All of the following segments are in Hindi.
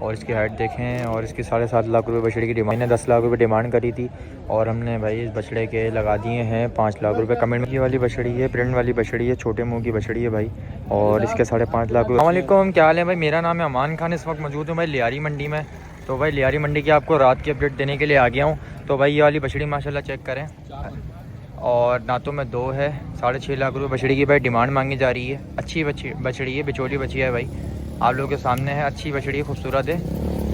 और इसकी हाइट देखें। और इसकी 7.5 लाख रुपए बछड़े की डिमांड है। 10 लाख रुपए डिमांड करी थी और हमने भाई इस बछड़े के लगा दिए हैं 5 लाख रुपए। कमेंट में ये वाली बछड़ी है, प्रिंट वाली बछड़ी है, छोटे मुँह की बछड़ी है भाई। और इसके 5.5 लाख रुपये। अस्सलामुअलैकुम, क्या हाल है भाई? मेरा नाम है अमान खान। इस वक्त मौजूद हूँ भाई लियारी मंडी में। तो भाई लियारी मंडी की आपको रात की अपडेट देने के लिए आ गया हूँ। तो भाई ये वाली बछड़ी माशाल्लाह चेक करें, और दांतों में 2 है। 6.5 लाख रुपए बछड़ी की भाई डिमांड मांगी जा रही है। अच्छी बछड़ी है, बिचौली बछी है भाई, आप लोगों के सामने है। अच्छी बछड़ी है, खूबसूरत है।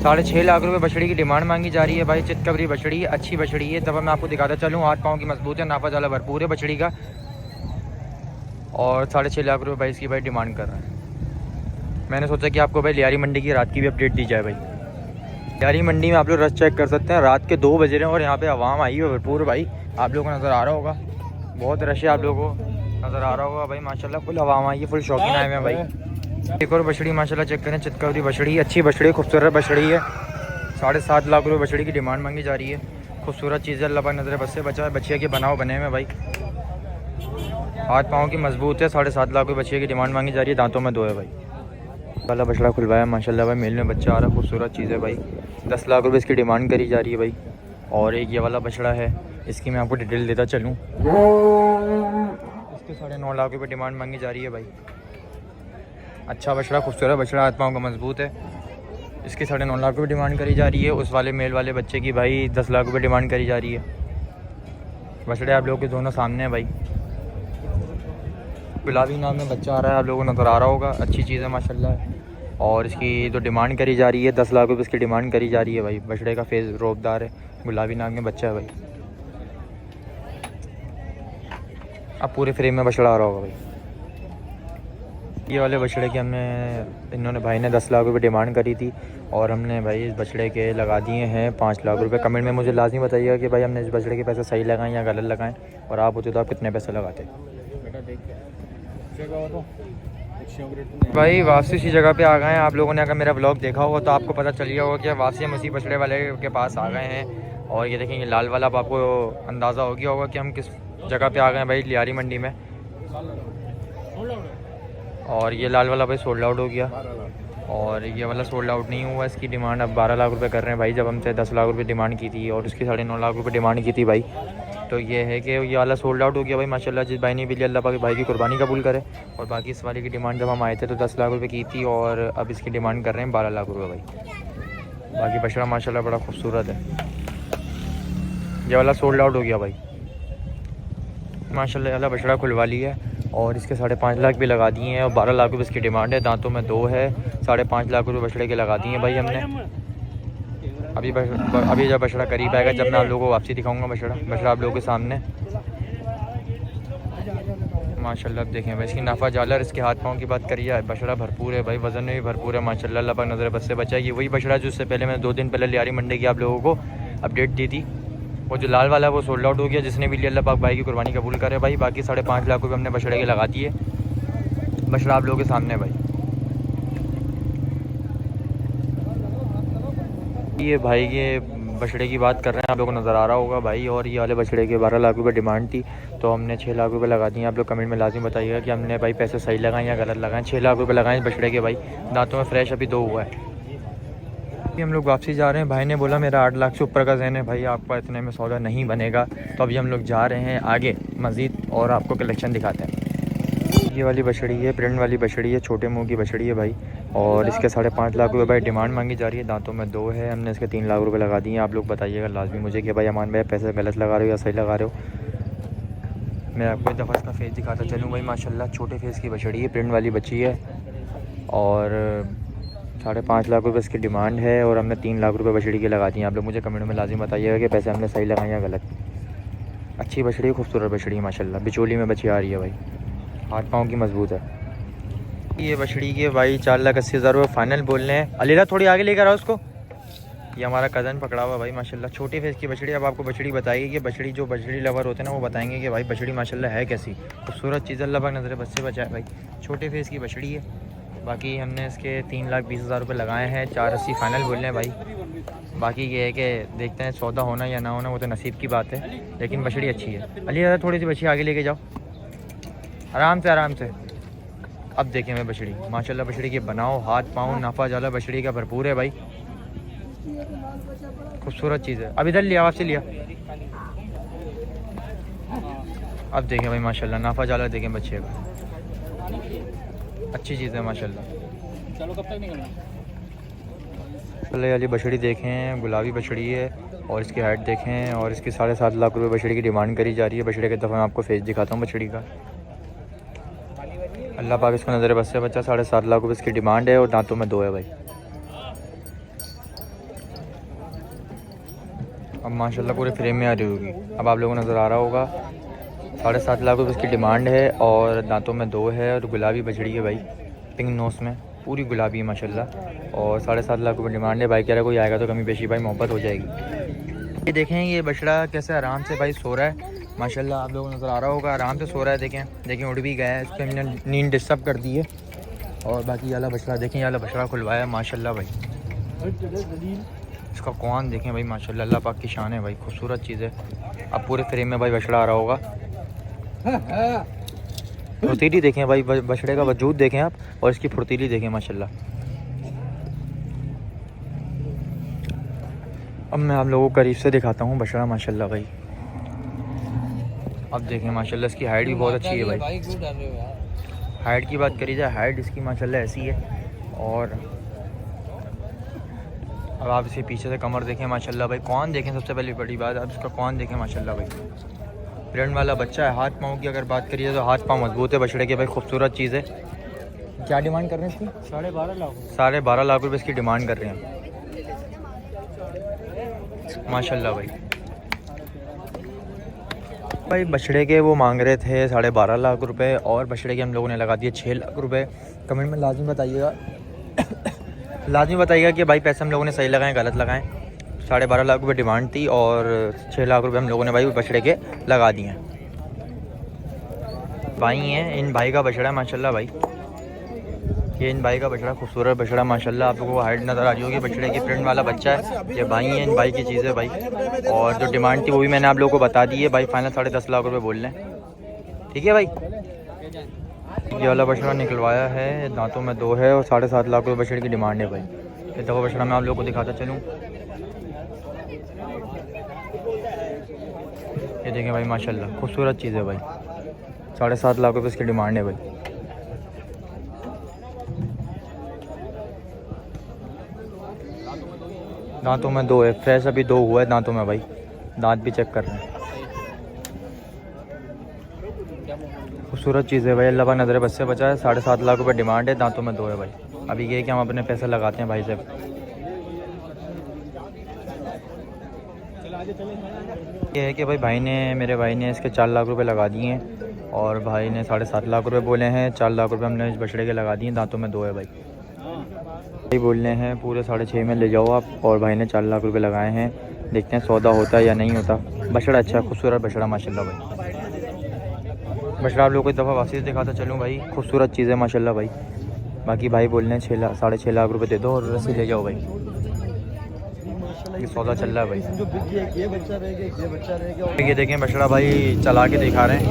6.5 लाख रुपए बछड़ी की डिमांड मांगी जा रही है भाई। चितकबरी बछड़ी है, अच्छी बछड़ी है। तब मैं आपको दिखाता चलूँ, 8 पाँव की मजबूत है, नाफा जाला भरपूर है बछड़ी का। और 6.5 लाख रुपये भाई इसकी भाई डिमांड कर रहा है। मैंने सोचा कि आपको भाई लियारी मंडी की रात की भी अपडेट दी जाए भाई। लियारी मंडी में आप लोग रश चेक कर सकते हैं। रात के 2 बज रहे हैं और यहाँ पे आवाम आई है भरपूर भाई। आप लोगों को नज़र आ रहा होगा, बहुत रश है, आप लोगों को नज़र आ रहा होगा भाई। माशाल्लाह फुल आवाम आई है, फुल शौकीन आए हुए हैं भाई। एक और बछड़ी माशाल्लाह चेक करें, चितकबरी बछड़ी, अच्छी बछड़ी, खूबसूरत बछड़ी है। 7.5 लाख रुपये बछड़ी की डिमांड मांगी जा रही है। खूबसूरत चीज़ है, अल्लाह पाक नज़र बस से बचा है। बछिया के बनाव बने हुए भाई, 8 पाँव की मजबूत है। 7.5 लाख रुपये बछिया की डिमांड मांगी जा रही है। दांतों में 2 है भाई। वाला बछड़ा खुलवाया माशाल्लाह भाई, मेल में बच्चा आ रहा है, खूबसूरत चीज़ है भाई। 10 लाख रुपये इसकी डिमांड करी जा रही है भाई। और एक ये वाला बछड़ा है, इसकी मैं आपको डिटेल देता चलूँ। इसके 9.5 लाख रुपये डिमांड मांगी जा रही है भाई। अच्छा बछड़ा, खूबसूरत बछड़ा, 8 पाँव का मजबूत है। इसकी 9.5 लाख रुपये डिमांड करी जा रही है। उस वाले मेल वाले बच्चे की भाई 10 लाख रुपये डिमांड करी जा रही है। बछड़े आप लोगों के दोनों सामने हैं भाई। गुलाबी नाम में बच्चा आ रहा है, आप लोगों को नज़र आ रहा होगा। अच्छी चीज़ है माशाल्लाह। और इसकी तो डिमांड करी जा रही है, 10 लाख रुपये इसकी डिमांड करी जा रही है भाई। बछड़े का फेस रोबदार है, गुलाबी नाम में बच्चा है भाई। अब पूरे फ्रेम में बछड़ा आ रहा होगा भाई। ये वाले बछड़े के इन्होंने भाई ने 10 लाख रुपये डिमांड करी थी और हमने भाई इस बछड़े के लगा दिए हैं 5 लाख रुपये। कमेंट में मुझे लाजमी बताइएगा कि भाई हमने इस बछड़े के पैसे सही लगाएं या गलत लगाएं, और आप होते तो आप कितने पैसे लगाते। भाई वापसी इसी जगह पे आ गए हैं। आप लोगों ने अगर मेरा ब्लॉग देखा होगा तो आपको पता चल गया होगा कि वापसी हम इसी बछड़े वाले के पास आ गए हैं। और ये देखेंगे लाल वाला, अब आपको अंदाज़ा हो गया होगा कि हम किस जगह पे आ गए हैं भाई, लियारी मंडी में। और ये लाल वाला भाई सोल्ड आउट हो गया, और ये वाला सोल्ड आउट नहीं हुआ। इसकी डिमांड अब 12 लाख रुपए कर रहे हैं भाई। जब हमसे 10 लाख रुपए डिमांड की थी और उसकी 9.5 लाख रुपए डिमांड की थी भाई। तो ये है कि ये वाला सोल्ड आउट हो गया भाई माशाल्लाह। जिस भाई ने भी लिया, अल्लाह पाक भाई की कुर्बानी कबूल करे। और बाकी इस वाले की डिमांड जब हम आए थे तो 10 लाख रुपये की थी, और अब इसकी डिमांड कर रहे हैं 12 लाख रुपये भाई। बाकी बछड़ा माशाल्लाह बड़ा खूबसूरत है। ये वाला सोल्ड आउट हो गया भाई माशाल्लाह। वाला बछड़ा खुलवा लिया है और इसके 5.5 लाख भी लगा दिए हैं और 12 लाख रुपये इसकी डिमांड है। दांतों में 2 है। 5.5 लाख रुपये बछड़े के लगा दिए हैं भाई हमने। अभी जब बछड़ा करीब आएगा, जब मैं आप लोगों को वापसी दिखाऊंगा बछड़ा आप लोगों के सामने माशाल्लाह। अब देखें भाई इसकी नाफा जालर, इसके हाथ पाँव की बात करिए, बछड़ा भरपूर है भाई, वज़न में भी भरपूर है माशाल्लाह। अल्लाह पाक नज़र बस से बचाएगी। वही बछड़ा जो उससे पहले मैंने 2 दिन पहले लियारी मंडी की आप लोगों को अपडेट दी थी। वो जो लाल वाला है वो सोल्ड आउट हो गया। जिसने भी लिया, अल्लाह पाक भाई की कुर्बानी कबूल करे भाई। बाकी 5.5 लाख रुपये हमने बछड़े के लगा दिए। बछड़ा आप लोगों के सामने भाई। ये भाई ये बछड़े की बात कर रहे हैं, आप लोगों को नज़र आ रहा होगा भाई। और ये वाले बछड़े के 12 लाख रुपए डिमांड थी, तो हमने 6 लाख रुपए लगा दिए। आप लोग कमेंट में लाजिम बताइएगा कि हमने भाई पैसे सही लगाएं या गलत लगाएं। 6 लाख रुपए लगाएं इस बछड़े के भाई। दांतों में फ्रेश अभी 2 हुआ है। अभी हम लोग वापसी जा रहे हैं। भाई ने बोला मेरा 8 लाख से ऊपर का ज़हन है भाई, आपका इतने में सौदा नहीं बनेगा। तो अभी हम लोग जा रहे हैं आगे मज़ीद और आपको कलेक्शन दिखाते हैं। ये वाली बछड़ी है, प्रिंट वाली बछड़ी है, छोटे मुँह की बछड़ी है भाई। और इसके 5.5 लाख रुपये भाई डिमांड मांगी जा रही है। दांतों में 2 है। हमने इसके 3 लाख रुपये लगा दिए। आप लोग बताइएगा लाजमी मुझे कि भाई अमान भाई पैसे गलत लगा रहे हो या सही लगा रहे हो। मैं आपको एक दफ़ा इसका फेस दिखाता चलूँ भाई माशाल्लाह। छोटे फेस की बछड़ी है, प्रिंट वाली बच्ची है। और 5.5 लाख रुपये इसकी डिमांड है और हमने 3 लाख रुपये बछड़ी के लगा दिए। आप लोग मुझे कमेंट में लाजिम बताइएगा कि पैसे हमने सही लगाए या गलत। अच्छी बछड़ी है, खूबसूरत बछड़ी है माशाल्लाह। बिचौली में बच्ची आ रही है भाई, 8 पाँव की मजबूत है। ये बछड़ी के भाई 4,80,000 रुपये फाइनल बोल रहे हैं। अलीरा थोड़ी आगे लेकर आओ उसको। ये हमारा कज़न पकड़ा हुआ भाई माशाल्लाह। छोटे फेस की बछड़ी। अब आपको बछड़ी बताएगी कि बछड़ी जो बछड़ी लवर होते हैं ना, वो बताएंगे कि भाई बछड़ी माशाल्लाह है कैसी खूबसूरत चीज़। अल्लाह पाक नज़र बस से बचाए भाई। छोटे फेस की बछड़ी है। बाकी हमने इसके 3,20,000 रुपये लगाए हैं। 4,80 फाइनल बोल रहे हैं भाई। बाकी ये है कि देखते हैं सौदा होना या ना होना, वो तो नसीब की बात है। लेकिन बछड़ी अच्छी है। अलीरा थोड़ी सी बछड़ी आगे लेके जाओ, आराम से। अब देखें मैं बछड़ी माशाल्लाह। बछड़ी के बनाओ, हाथ पाँव, नाफा जाला बछड़ी का भरपूर है भाई। खूबसूरत चीज़ है। अब इधर लिया, आपसे लिया। अब देखें भाई माशाल्लाह नाफा जाला देखें बच्चे का, अच्छी चीज़ है माशाल्लाह। चलो कब तक निकलना? वाली बछड़ी देखें, गुलाबी बछड़ी है और इसकी हाइट देखें और इसकी 7.5 लाख रुपए बछड़ी की डिमांड करी जा रही है। बछड़े के दफ़ा मैं आपको फेस दिखाता हूँ बछड़ी का। अल्लाह पाक इसको नज़र बस से बच्चा। 7.5 लाख रुपये इसकी डिमांड है और दांतों में 2 है भाई। अब माशाल्लाह पूरे फ्रेम में आ रही होगी, अब आप लोगों को नज़र आ रहा होगा। 7.5 लाख रुपये इसकी डिमांड है और दांतों में 2 है और गुलाबी बछड़ी है भाई, पिंक नोस में, पूरी गुलाबी है माशाल्लाह और 7.5 लाख रुपये डिमांड है। भाई कह रहा कोई आएगा तो कमी पेशी भाई मोहब्बत हो जाएगी। ये देखें ये बछड़ा कैसे आराम से भाई सो रहा है माशाल्लाह, आप लोगों को नज़र आ रहा होगा, आराम से सो रहा है। देखें उड़ भी गया है, इसको हमने नींद डिस्टर्ब कर दी है। और बाकी ये वाला बछड़ा देखें, ये वाला बछड़ा खुलवाया है माशाल्लाह भाई। इसका कौन देखें भाई माशाल्लाह, अल्लाह पाक की शान है भाई, खूबसूरत चीज़ है। अब पूरे फ्रेम में भाई बछड़ा आ रहा होगा। फुर्तीली देखें भाई, बछड़े का वजूद देखें आप और इसकी फुर्तीली देखें माशाल्लाह। अब मैं आप लोगों को करीब से दिखाता हूँ बछड़ा माशाल्लाह भाई। अब देखें माशाल्लाह इसकी हाइट भी बहुत अच्छी है भाई। हाइट की बात करी जाए, हाइट इसकी माशाल्लाह ऐसी है। और अब आप इसके पीछे से कमर देखें माशाल्लाह भाई। कौन देखें, सबसे पहली बड़ी बात आप इसका कौन देखें माशाल्लाह भाई। प्रिंट वाला बच्चा है। हाथ पाँव की अगर बात करिए तो हाथ पाँव मजबूत है बछड़े के भाई, खूबसूरत चीज़ है। क्या डिमांड कर रहे हैं इसकी? 12.5 लाख। 12.5 लाख रुपये इसकी डिमांड कर रहे हैं माशाल्लाह भाई। भाई बछड़े के वो मांग रहे थे 12.5 लाख रुपए और बछड़े के हम लोगों ने लगा दिए 6 लाख रुपए। कमेंट में लाजमी बताइएगा लाजमी बताइएगा कि भाई पैसे हम लोगों ने सही लगाएं गलत लगाएं। 12.5 लाख रुपए डिमांड थी और 6 लाख रुपए हम लोगों ने भाई बछड़े के लगा दिए हैं। भाई हैं, इन भाई का बछड़ा है माशाल्लाह भाई। ये इन भाई का बछड़ा, खूबसूरत बछड़ा माशाल्लाह। आप लोगों को हाइट नज़र आ रही होगी, बछड़े की प्रिंट वाला बच्चा है। ये भाई हैं, इन भाई की चीज़ है भाई। और जो डिमांड थी वो भी मैंने आप लोगों को बता दी है भाई। फाइनल 10.5 लाख रुपए बोल लें, ठीक है भाई। ये वाला बछड़ा निकलवाया है, दांतों में 2 है और 7.5 लाख रुपये बछड़े की डिमांड है भाई। एक दफ़ा बछड़ा मैं आप लोगों को दिखाता चलूँ। ये देखें भाई माशाल्लाह, खूबसूरत चीज़ है भाई। 7.5 लाख रुपये इसकी डिमांड है भाई। दांतों में 2 है, फ्रेश अभी 2 हुआ है दांतों में भाई, दांत भी चेक कर रहे हैं। खूबसूरत चीज़ है भाई, अल्लाह पाक नज़र बस से बचा है। 7.5 लाख रुपये डिमांड है, दांतों में 2 है भाई। अभी ये कि हम अपने पैसे लगाते हैं भाई साहब। ये है कि भाई मेरे भाई ने इसके 4 लाख रुपए लगा दिए हैं और भाई ने 7.5 लाख रुपए बोले हैं। 4 लाख रुपए हमने इस बछड़े के लगा दिए, दांतों में 2 है भाई। भाई बोल रहे हैं पूरे 6.5 में ले जाओ आप और भाई ने 4 लाख रुपए लगाए हैं। देखते हैं सौदा होता है या नहीं होता। बछड़ा अच्छा, खूबसूरत बछड़ा माशाल्लाह भाई। बछड़ा आप लोग को एक दफ़ा वापसी दिखाता चलूँ भाई, खूबसूरत चीज़ है माशाल्लाह भाई। बाकी भाई बोल रहे हैं 6.5 लाख रुपए दे दो और रस्सी ले जाओ भाई। ये सौदा चल रहा है भाई। ये देखें बछड़ा भाई चला के दिखा रहे हैं।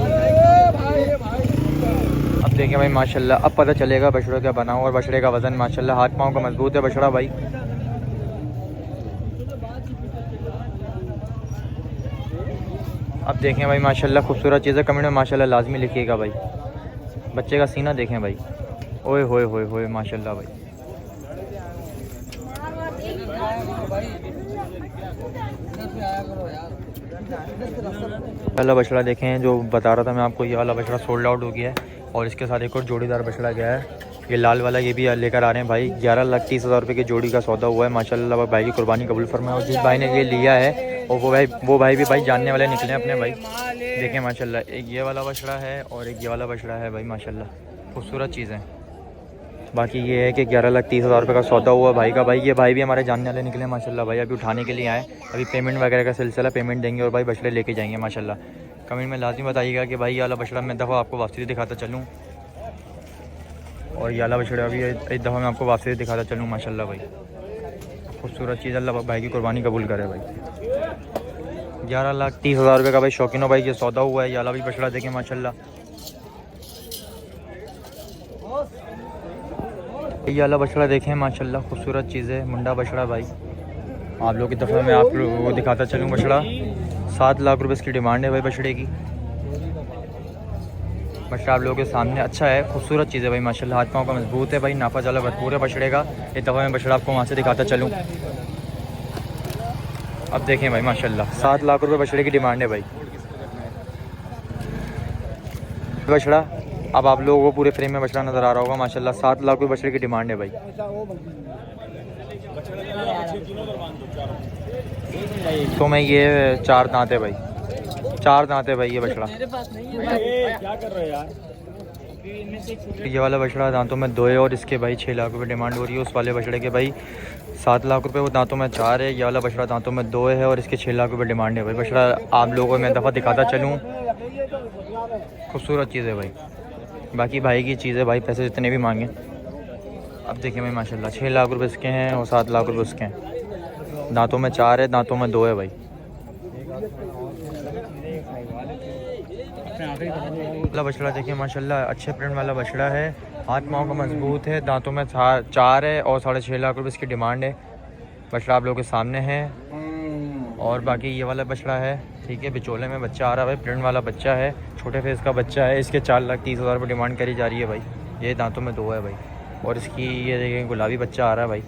अब देखें भाई माशाल्लाह, अब पता चलेगा बछड़ों का बना और बछड़े का वज़न माशाल्लाह। हाथ पाँव का मजबूत है बछड़ा भाई। अब देखें भाई माशाल्लाह, खूबसूरत चीज़ है। कमेंट में माशाल्लाह लाजमी लिखिएगा भाई। बच्चे का सीना देखें भाई, ओए होए होए होए माशाल्लाह भाई। वाला बछड़ा देखें जो बता रहा था मैं आपको, ये वाला बछड़ा सोल्ड आउट हो गया है और इसके साथ एक और जोड़ीदार बछड़ा गया है। ये लाल वाला ये भी लेकर आ रहे हैं भाई। 11,30,000 रुपये की जोड़ी का सौदा हुआ है माशाल्लाह। भाई की कुर्बानी कबूल फरमाए। और जिस भाई ने ये लिया है और वो भाई भी भाई जानने वाले निकले अपने भाई। देखें माशाल्लाह, एक ये वाला बछड़ा है और एक ये वाला बछड़ा है भाई माशाल्लाह, खूबसूरत चीज़ें। बाकी ये है कि 11,30,000 रुपये का सौदा हुआ भाई का। भाई ये भाई भी हमारे जानने वाले निकले माशाल्लाह भाई। अभी उठाने के लिए आए, अभी पेमेंट वगैरह का सिलसिला, पेमेंट देंगे और भाई बछड़े लेके जाएंगे माशाल्लाह। कमेंट में लाजमी बताइएगा कि भाई ये वाला बछड़ा मैं दफ़ा आपको वापसी दिखाता चलूँ और ये वाला बछड़ा भी एक दफ़ा मैं आपको वापसी दिखाता चलूँ माशाल्लाह भाई। खूबसूरत चीज़, अल्लाह भाई की कुर्बानी कबूल करे भाई। 11,30,000 रुपये का भाई शौकीनों भाई ये सौदा हुआ है। ये वाला भी बछड़ा देखें माशाल्लाह। ये वाला बछड़ा देखें माशाल्लाह, खूबसूरत चीज़ है, मुंडा बछड़ा भाई। आप लोग की दफ़ा मैं आप लोगों को दिखाता चलूँ बछड़ा। 7 लाख रुपए इसकी डिमांड है भाई बछड़े की। बछड़ा आप लोगों के सामने अच्छा है, खूबसूरत चीज़ है भाई माशाल्लाह। हाथ पाँव का मजबूत है भाई, नापा जाला भरपूर है बछड़े का। एक दफ़ा मैं बछड़ा आपको वहाँ से दिखाता चलूँ। अब देखें भाई माशाल्लाह 7 लाख रुपए बछड़े की डिमांड है भाई बछड़ा। अब आप लोगों को पूरे फ्रेम में बछड़ा नज़र आ रहा होगा माशाल्लाह। 7 लाख रुपए बछड़े की डिमांड है भाई। तो मैं ये 4 दांत है भाई, 4 दांत है भाई ये बछड़ा। क्या कर रहे हो यार? ये वाला बछड़ा दांतों में 2 है और इसके भाई 6 लाख रुपए डिमांड हो रही है। उस वाले बछड़े के भाई 7 लाख रुपए, वो दांतों में 4 है। ये वाला बछड़ा दांतों में 2 है और इसके 6 लाख रुपए डिमांड है भाई। बछड़ा आप लोगों को मैं दफ़ा दिखाता चलूँ, खूबसूरत चीज़ है भाई। बाकी भाई की चीज़ है भाई, पैसे जितने भी मांगे। अब देखिए भाई माशाल्लाह 6 लाख रुपए इसके हैं और 7 लाख रुपए उसके हैं। दांतों में 4 है, दांतों में 2 है भाई। वाला बछड़ा देखिए माशाल्लाह, अच्छे प्रिंट वाला बछड़ा है, हाथ पाँव का मजबूत है, दांतों में 4 है और 6.5 लाख रुपए इसकी डिमांड है। बछड़ा आप लोगों के सामने है। और बाकी ये वाला बछड़ा है, ठीक है, बिचौले में बच्चा आ रहा है भाई, प्रिंट वाला बच्चा है, छोटे फेस का बच्चा है। इसके 4,30,000 रुपये डिमांड करी जा रही है भाई। ये दांतों में 2 है भाई। और इसकी ये देखिए गुलाबी बच्चा आ रहा है भाई।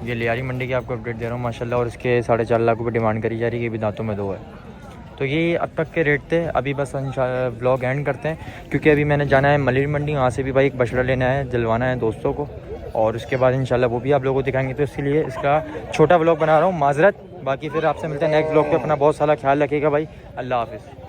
ये लियारी मंडी की आपको अपडेट दे रहा हूँ माशाल्लाह। और इसके 4.5 लाख रुपये डिमांड करी जा रही है, ये भी दांतों में 2 है। तो ये अब तक के रेट थे। अभी बस ब्लॉग एंड करते हैं, क्योंकि अभी मैंने जाना है मलिर मंडी, वहाँ से भी भाई एक बछड़ा लेना है, दिलवाना है दोस्तों को, और उसके बाद इंशाल्लाह वो भी आप लोगों को दिखाएंगे। तो इसलिए इसका छोटा ब्लॉग बना रहा हूँ, माजरत। बाकी फिर आपसे मिलते हैं नेक्स्ट ब्लॉग पे। अपना बहुत सारा ख्याल रखिएगा भाई। अल्लाह हाफिज़।